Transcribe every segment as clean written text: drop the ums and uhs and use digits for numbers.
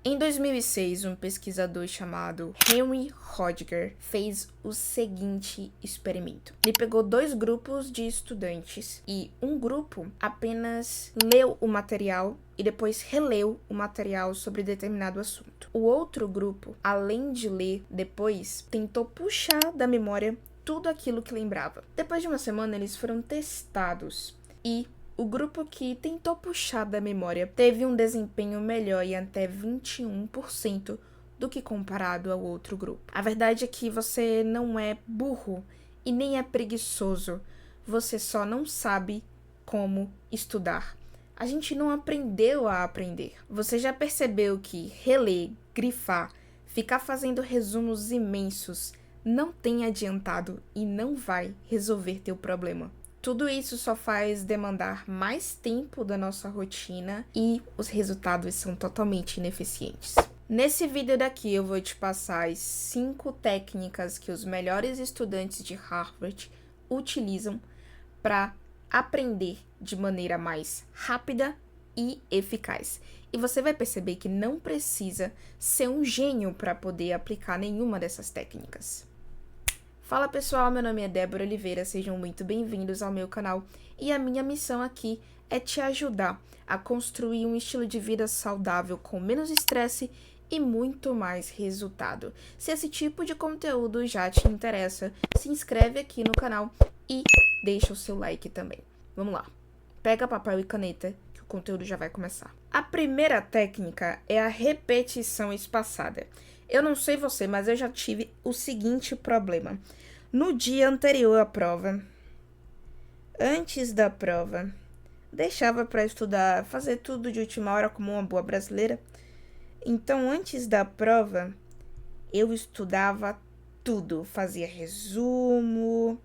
Em 2006, um pesquisador chamado Henry Rodger fez o seguinte experimento. Ele pegou 2 grupos de estudantes e um grupo apenas leu o material e depois releu o material sobre determinado assunto. O outro grupo, além de ler depois, tentou puxar da memória tudo aquilo que lembrava. Depois de uma semana, eles foram testados e o grupo que tentou puxar da memória teve um desempenho melhor em até 21% do que comparado ao outro grupo. A verdade é que você não é burro e nem é preguiçoso. Você só não sabe como estudar. A gente não aprendeu a aprender. Você já percebeu que reler, grifar, ficar fazendo resumos imensos não tem adiantado e não vai resolver teu problema. Tudo isso só faz demandar mais tempo da nossa rotina e os resultados são totalmente ineficientes. Nesse vídeo daqui eu vou te passar as 5 técnicas que os melhores estudantes de Harvard utilizam para aprender de maneira mais rápida e eficaz. E você vai perceber que não precisa ser um gênio para poder aplicar nenhuma dessas técnicas. Fala pessoal, meu nome é Débora Oliveira, sejam muito bem-vindos ao meu canal e a minha missão aqui é te ajudar a construir um estilo de vida saudável com menos estresse e muito mais resultado. Se esse tipo de conteúdo já te interessa, se inscreve aqui no canal e deixa o seu like também. Vamos lá, pega papel e caneta que o conteúdo já vai começar. A primeira técnica é a repetição espaçada. Eu não sei você, mas eu já tive o seguinte problema. No dia anterior à prova, antes da prova, deixava para estudar, fazer tudo de última hora como uma boa brasileira. Então, antes da prova, eu estudava tudo. Fazia resumo,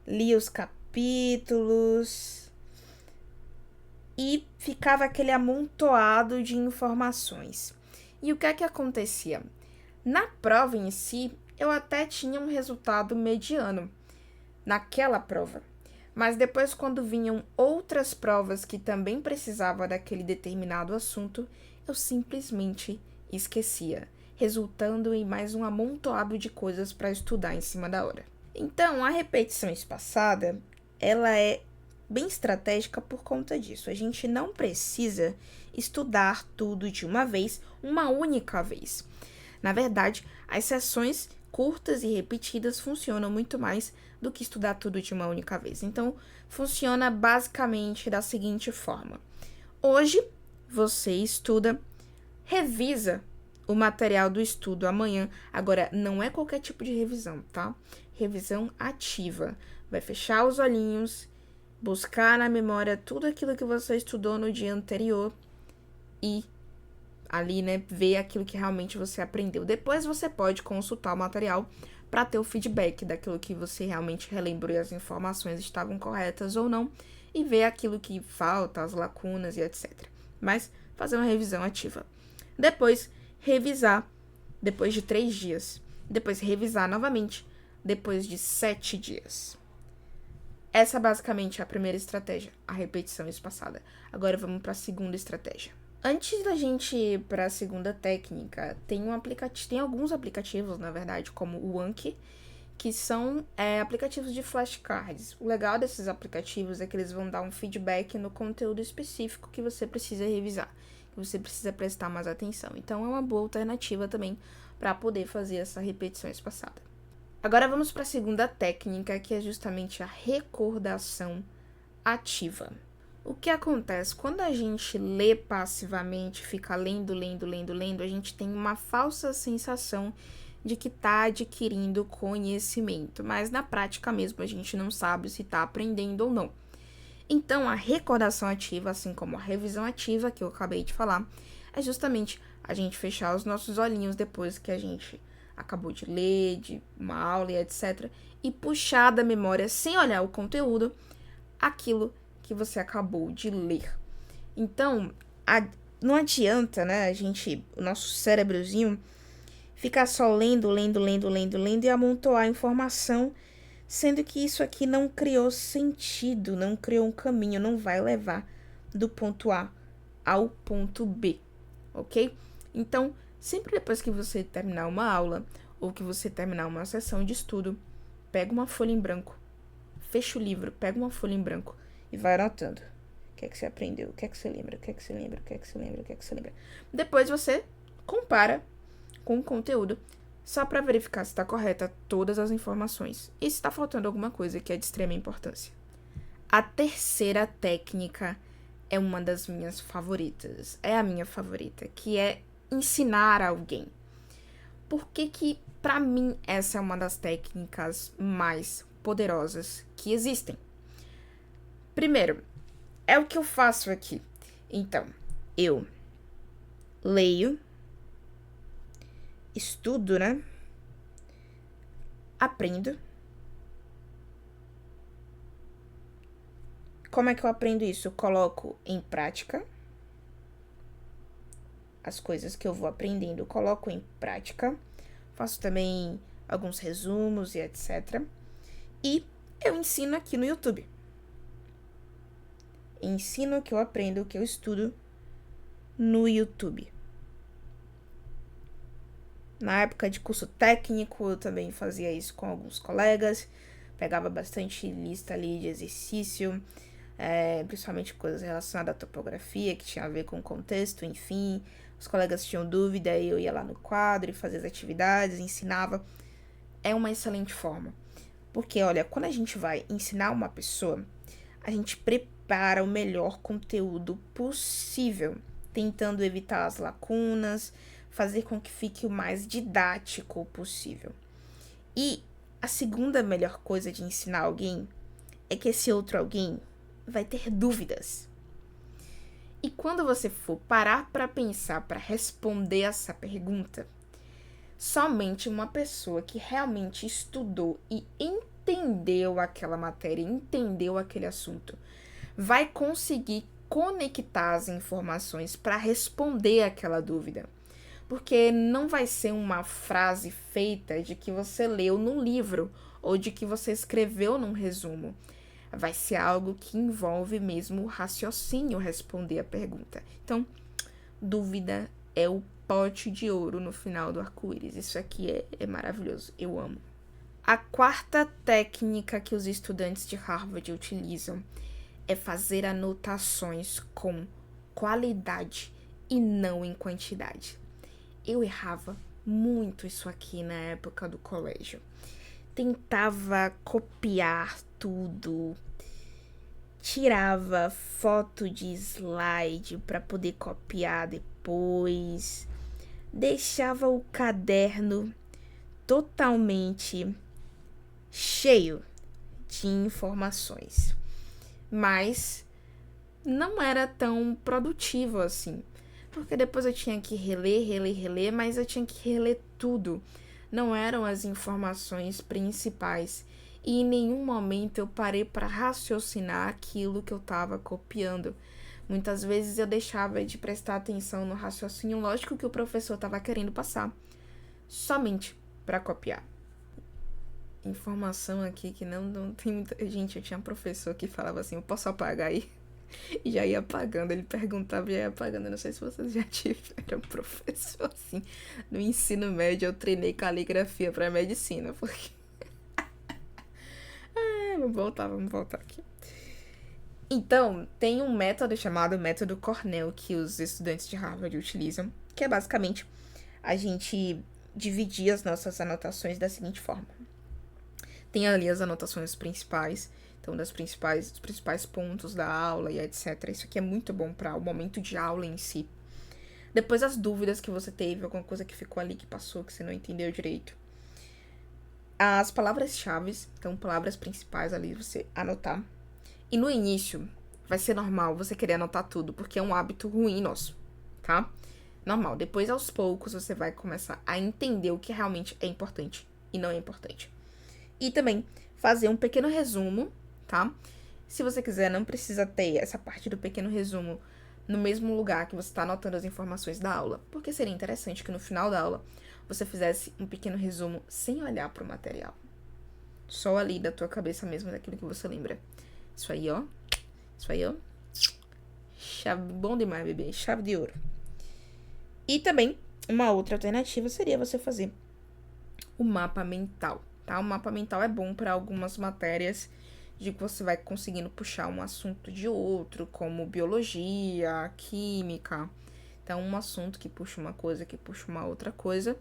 lia os capítulos e ficava aquele amontoado de informações. E o que é que acontecia? Na prova em si, eu até tinha um resultado mediano naquela prova. Mas depois, quando vinham outras provas que também precisavam daquele determinado assunto, eu simplesmente esquecia, resultando em mais um amontoado de coisas para estudar em cima da hora. Então, a repetição espaçada, ela é bem estratégica por conta disso. A gente não precisa estudar tudo de uma vez, uma única vez. Na verdade, as sessões curtas e repetidas funcionam muito mais do que estudar tudo de uma única vez. Então, funciona basicamente da seguinte forma. Hoje, você estuda, revisa o material do estudo amanhã. Agora, não é qualquer tipo de revisão, tá? Revisão ativa. Vai fechar os olhinhos, buscar na memória tudo aquilo que você estudou no dia anterior e ali, né, ver aquilo que realmente você aprendeu. Depois você pode consultar o material para ter o feedback daquilo que você realmente relembrou e as informações estavam corretas ou não, e ver aquilo que falta, as lacunas e etc. Mas fazer uma revisão ativa. Depois, revisar depois de 3 dias. Depois, revisar novamente depois de 7 dias. Essa basicamente é a primeira estratégia, a repetição espaçada. Agora vamos para a segunda estratégia. Antes da gente ir para a segunda técnica, tem alguns aplicativos, na verdade, como o Anki, que são aplicativos de flashcards. O legal desses aplicativos é que eles vão dar um feedback no conteúdo específico que você precisa revisar, que você precisa prestar mais atenção. Então, é uma boa alternativa também para poder fazer essa repetição espaçada. Agora vamos para a segunda técnica, que é justamente a recordação ativa. O que acontece? Quando a gente lê passivamente, fica lendo, a gente tem uma falsa sensação de que está adquirindo conhecimento, mas na prática mesmo a gente não sabe se está aprendendo ou não. Então, a recordação ativa, assim como a revisão ativa, que eu acabei de falar, é justamente a gente fechar os nossos olhinhos depois que a gente acabou de ler, de uma aula e etc., e puxar da memória, sem olhar o conteúdo, aquilo que você acabou de ler. Então, não adianta, né, o nosso cérebrozinho ficar só lendo e amontoar informação, sendo que isso aqui não criou sentido, não criou um caminho, não vai levar do ponto A ao ponto B, ok? Então, sempre depois que você terminar uma aula ou que você terminar uma sessão de estudo, pega uma folha em branco, fecha o livro, pega uma folha em branco e vai anotando. O que é que você aprendeu? O que é que você lembra? O que é que você lembra? O que é que você lembra? O que é que você lembra? Depois você compara com o conteúdo, só para verificar se está correta todas as informações e se está faltando alguma coisa que é de extrema importância. A terceira técnica é uma das minhas favoritas, é a minha favorita, que é ensinar alguém. Por que para mim, essa é uma das técnicas mais poderosas que existem? Primeiro, é o que eu faço aqui. Então, eu leio, estudo, né? Aprendo. Como é que eu aprendo isso? Eu coloco em prática. As coisas que eu vou aprendendo, eu coloco em prática. Faço também alguns resumos e etc. E eu ensino aqui no YouTube. Ensino o que eu aprendo, o que eu estudo no YouTube. Na época de curso técnico, eu também fazia isso com alguns colegas. Pegava bastante lista ali de exercício, principalmente coisas relacionadas à topografia, que tinha a ver com o contexto, enfim. Os colegas tinham dúvida e eu ia lá no quadro e fazia as atividades, ensinava. É uma excelente forma. Porque, olha, quando a gente vai ensinar uma pessoa, a gente prepara o melhor conteúdo possível, tentando evitar as lacunas, fazer com que fique o mais didático possível. E a segunda melhor coisa de ensinar alguém é que esse outro alguém vai ter dúvidas. E quando você for parar para pensar, para responder essa pergunta, somente uma pessoa que realmente estudou e entendeu aquela matéria, entendeu aquele assunto, vai conseguir conectar as informações para responder aquela dúvida. Porque não vai ser uma frase feita de que você leu num livro ou de que você escreveu num resumo. Vai ser algo que envolve mesmo o raciocínio responder a pergunta. Então, dúvida é o pote de ouro no final do arco-íris. Isso aqui é maravilhoso, eu amo. A quarta técnica que os estudantes de Harvard utilizam é fazer anotações com qualidade e não em quantidade. Eu errava muito isso aqui na época do colégio. Tentava copiar tudo, tirava foto de slide para poder copiar depois, deixava o caderno totalmente cheio de informações, mas não era tão produtivo assim, porque depois eu tinha que reler, mas eu tinha que reler tudo. Não eram as informações principais e em nenhum momento eu parei para raciocinar aquilo que eu estava copiando. Muitas vezes eu deixava de prestar atenção no raciocínio lógico que o professor estava querendo passar, somente para copiar. Informação aqui que não tem muita... Gente, eu tinha um professor que falava assim, eu posso apagar aí? E já ia apagando, ele perguntava e já ia apagando. Eu não sei se vocês já tiveram professor assim. No ensino médio eu treinei caligrafia pra medicina, porque... vamos voltar aqui. Então, tem um método chamado método Cornell que os estudantes de Harvard utilizam, que é basicamente a gente dividir as nossas anotações da seguinte forma. Tem ali as anotações principais, então dos principais pontos da aula e etc. Isso aqui é muito bom para o momento de aula em si. Depois as dúvidas que você teve, alguma coisa que ficou ali que passou, que você não entendeu direito. As palavras-chave, então palavras principais ali, você anotar. E no início, vai ser normal você querer anotar tudo, porque é um hábito ruim nosso, tá? Normal. Depois, aos poucos, você vai começar a entender o que realmente é importante e não é importante. E também fazer um pequeno resumo, tá? Se você quiser, não precisa ter essa parte do pequeno resumo no mesmo lugar que você está anotando as informações da aula, porque seria interessante que no final da aula você fizesse um pequeno resumo sem olhar para o material. Só ali da tua cabeça mesmo, daquilo que você lembra. Isso aí, ó. Chave, bom demais, bebê. Chave de ouro. E também Uma outra alternativa seria você fazer o mapa mental, tá? O mapa mental é bom para algumas matérias de que você vai conseguindo puxar um assunto de outro, como biologia, química. Então, um assunto que puxa uma coisa, que puxa uma outra coisa.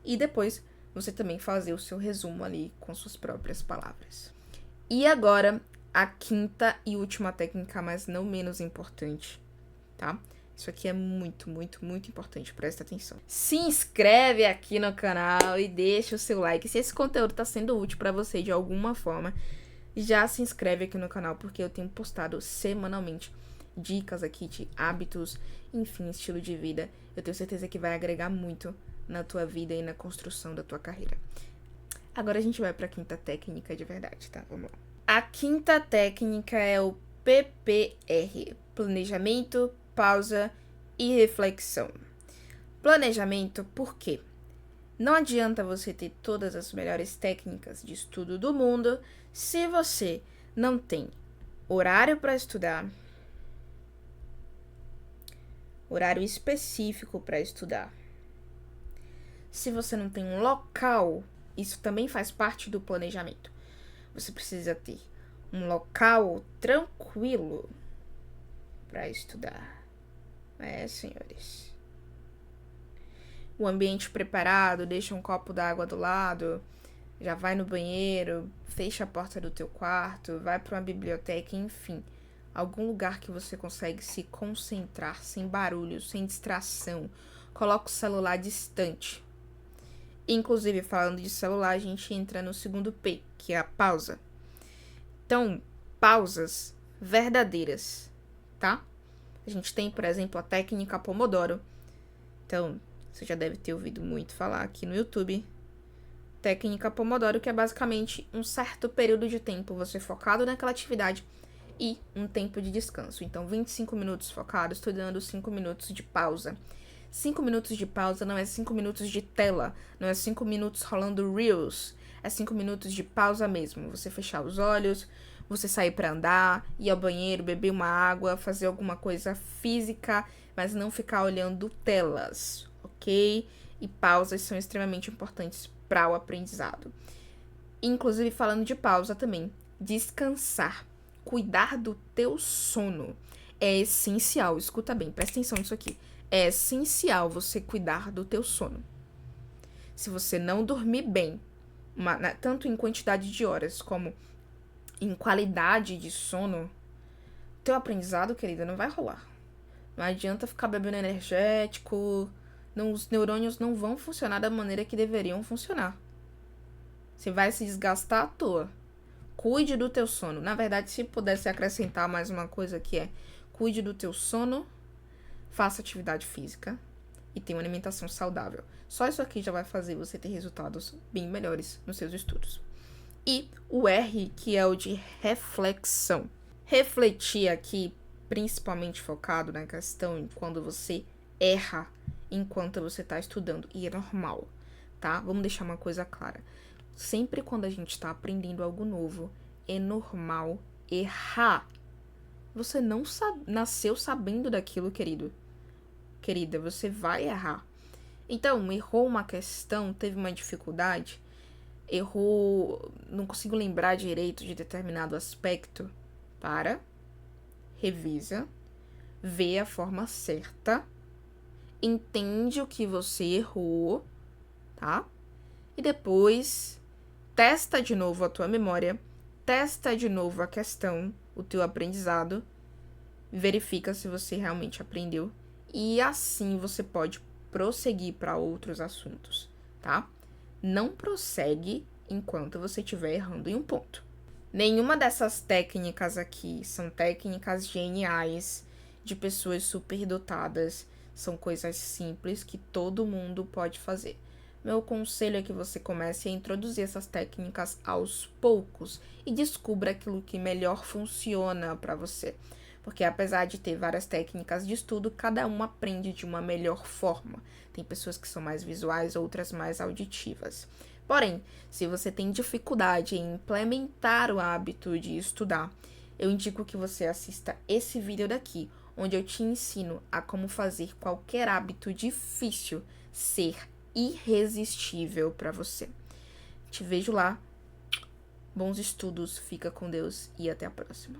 E depois você também fazer o seu resumo ali com suas próprias palavras. E agora, a quinta e última técnica, mas não menos importante, tá? Isso aqui é muito, muito, muito importante, presta atenção. Se inscreve aqui no canal e deixa o seu like. Se esse conteúdo tá sendo útil para você de alguma forma, já se inscreve aqui no canal, porque eu tenho postado semanalmente dicas aqui de hábitos, enfim, estilo de vida. Eu tenho certeza que vai agregar muito na tua vida e na construção da tua carreira. Agora a gente vai pra quinta técnica de verdade, tá? Vamos lá. A quinta técnica é o PPR, planejamento, pausa e reflexão. Planejamento, por quê? Não adianta você ter todas as melhores técnicas de estudo do mundo se você não tem horário para estudar, horário específico para estudar. Se você não tem um local, isso também faz parte do planejamento. Você precisa ter um local tranquilo para estudar. Senhores. O ambiente preparado, deixa um copo d'água do lado, já vai no banheiro, fecha a porta do teu quarto, vai para uma biblioteca, enfim. Algum lugar que você consegue se concentrar, sem barulho, sem distração. Coloca o celular distante. Inclusive, falando de celular, a gente entra no segundo P, que é a pausa. Então, pausas verdadeiras, tá? A gente tem, por exemplo, a técnica Pomodoro. Então, você já deve ter ouvido muito falar aqui no YouTube. Técnica Pomodoro, que é basicamente um certo período de tempo você focado naquela atividade e um tempo de descanso. Então, 25 minutos focado, estudando, 5 minutos de pausa. 5 minutos de pausa não é 5 minutos de tela, não é 5 minutos rolando Reels. É 5 minutos de pausa mesmo. Você fechar os olhos, você sair para andar, ir ao banheiro, beber uma água, fazer alguma coisa física, mas não ficar olhando telas, ok? E pausas são extremamente importantes para o aprendizado. Inclusive, falando de pausa também, descansar, cuidar do teu sono é essencial. Escuta bem, presta atenção nisso aqui. É essencial você cuidar do teu sono. Se você não dormir bem, tanto em quantidade de horas como em qualidade de sono, teu aprendizado, querida, não vai rolar. Não adianta ficar bebendo energético, os neurônios não vão funcionar da maneira que deveriam funcionar. Você vai se desgastar à toa. Cuide do teu sono. Na verdade, se pudesse acrescentar mais uma coisa que é, cuide do teu sono, faça atividade física e tenha uma alimentação saudável. Só isso aqui já vai fazer você ter resultados bem melhores nos seus estudos. E o R, que é o de reflexão. Refletir aqui, principalmente focado na questão quando você erra enquanto você está estudando. E é normal, tá? Vamos deixar uma coisa clara. Sempre quando a gente está aprendendo algo novo, é normal errar. Você não nasceu sabendo daquilo, querido. Querida, você vai errar. Então, errou uma questão, teve uma dificuldade, errou, não consigo lembrar direito de determinado aspecto. Para, revisa, vê a forma certa, entende o que você errou, tá? E depois testa de novo a tua memória, testa de novo a questão, o teu aprendizado, verifica se você realmente aprendeu e assim você pode prosseguir para outros assuntos, tá? Não prossegue enquanto você estiver errando em um ponto. Nenhuma dessas técnicas aqui são técnicas geniais de pessoas superdotadas. São coisas simples que todo mundo pode fazer. Meu conselho é que você comece a introduzir essas técnicas aos poucos e descubra aquilo que melhor funciona para você. Porque apesar de ter várias técnicas de estudo, cada uma aprende de uma melhor forma. Tem pessoas que são mais visuais, outras mais auditivas. Porém, se você tem dificuldade em implementar o hábito de estudar, eu indico que você assista esse vídeo daqui, onde eu te ensino a como fazer qualquer hábito difícil ser irresistível para você. Te vejo lá. Bons estudos, fica com Deus e até a próxima.